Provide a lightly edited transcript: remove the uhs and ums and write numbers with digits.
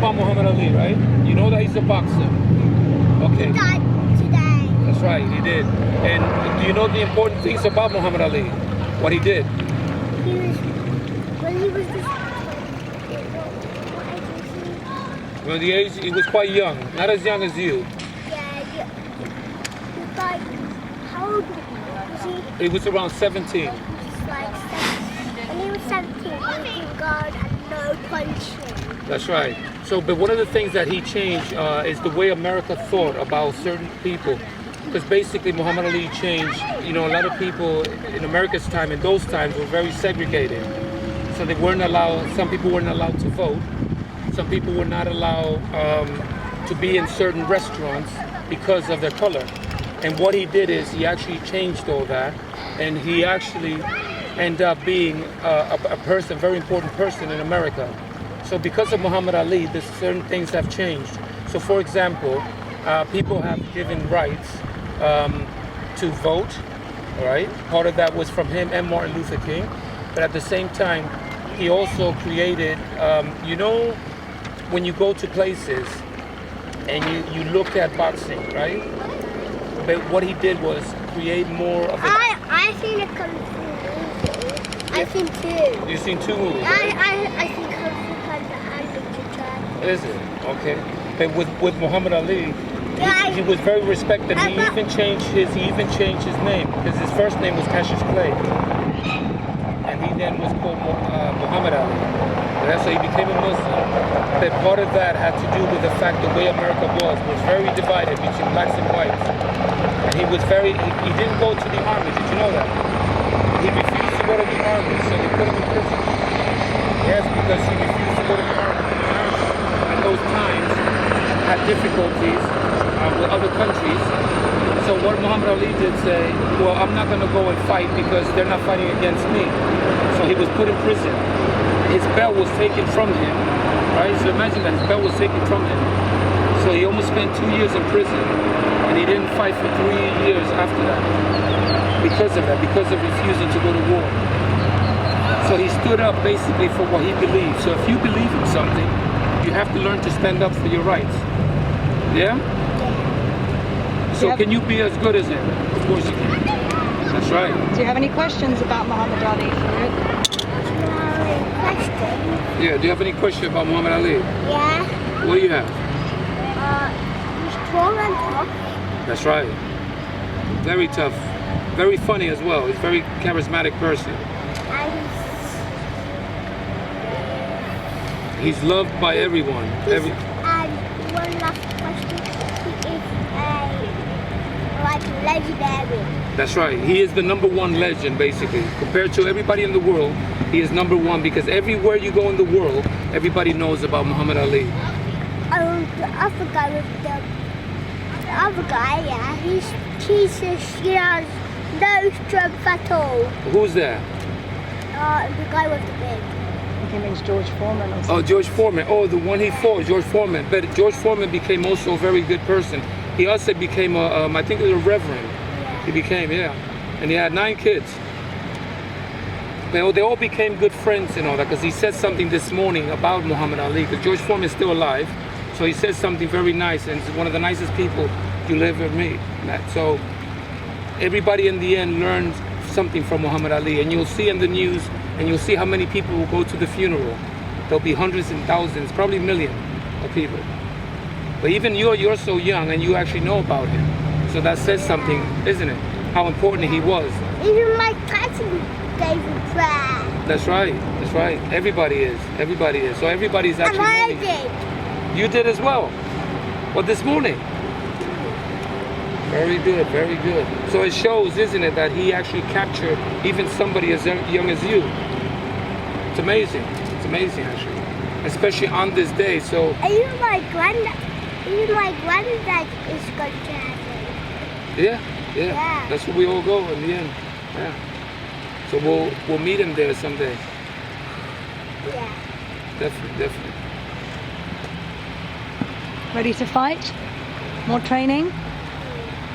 about Muhammad Ali, right? You know that he's a boxer. Okay. He died today. That's right, he did. And do you know the important things about Muhammad Ali? What he did? When he was just... Well, the age, he was quite young. Not as young as you. Yeah. He was like... How old was he? He was around 17. Like 17. When he was 17, he was in guard and no punching. That's right. So, but one of the things that he changed is the way America thought about certain people. Because basically Muhammad Ali changed, you know, a lot of people in America's time, in those times, were very segregated. So they weren't allowed, some people weren't allowed to vote. Some people were not allowed to be in certain restaurants because of their color. And what he did is he actually changed all that. And he actually ended up being a person, a very important person in America. So because of Muhammad Ali, there's certain things have changed. So for example, people have given rights to vote, all right? Part of that was from him and Martin Luther King. But at the same time, he also created, you know, when you go to places and you look at boxing, right? But what he did was create more of a... I've seen a Kung Fu movie. I've seen two. You've seen two movies, right? I think Kung Fu Panda and Little China. Is it? Okay. But with Muhammad Ali, he was very respected. He even changed his name because his first name was Cassius Clay, and he then was called Muhammad Ali. And that's how he became a Muslim. But part of that had to do with the fact the way America was very divided between blacks and whites. And he was he didn't go to the army. Did you know that? He refused to go to the army, so they put him in prison. Yes, because he refused to go to the army. America, at those times, had difficulties with other countries. So what Muhammad Ali did say, well, I'm not going to go and fight because they're not fighting against me. So he was put in prison. His belt was taken from him, right? So imagine that his belt was taken from him. So he almost spent 2 years in prison, and he didn't fight for 3 years after that. Because of that, because of refusing to go to war. So he stood up basically for what he believed. So if you believe in something, you have to learn to stand up for your rights. Yeah? So can you be as good as him? Of course you can. That's right. Do you have any questions about Muhammad Ali, Farouk? Question? Yeah, do you have any question about Muhammad Ali? Yeah. What do you have? He's strong and tough. That's right. Very tough. Very funny as well. He's a very charismatic person. And he's loved by everyone. and one last question. He is like legendary. That's right. He is the #1 legend, basically. Compared to everybody in the world, he is #1 because everywhere you go in the world, everybody knows about Muhammad Ali. The other guy with the other guy, yeah, he has no strength at all. Who's that? The guy with the beard. I think it means George Foreman or something. Oh, George Foreman. Oh, the one he fought, George Foreman. But George Foreman became also a very good person. He also became I think it was a reverend. Yeah. He became, yeah. And he had 9 kids. They all became good friends and all that because he said something this morning about Muhammad Ali because George Foreman is still alive. So he said something very nice and he's one of the nicest people you'll ever meet. So everybody in the end learned something from Muhammad Ali, and you'll see in the news and you'll see how many people will go to the funeral. There'll be hundreds and thousands, probably millions of people. But even you're so young and you actually know about him. So that says something, isn't it? How important he was. Even Mike Tyson gave him prayer. That's right. That's right. Everybody is. Everybody is. So everybody's actually And I mourning. did. You did as well. Well, this morning. Very good. Very good. So it shows, isn't it, that he actually captured even somebody as young as you. It's amazing. It's amazing, actually. Especially on this day. So. Even my granddad is going to heaven. Yeah. That's where we all go in the end. Yeah. So we'll meet him there someday. Yeah. Definitely. Ready to fight? More training?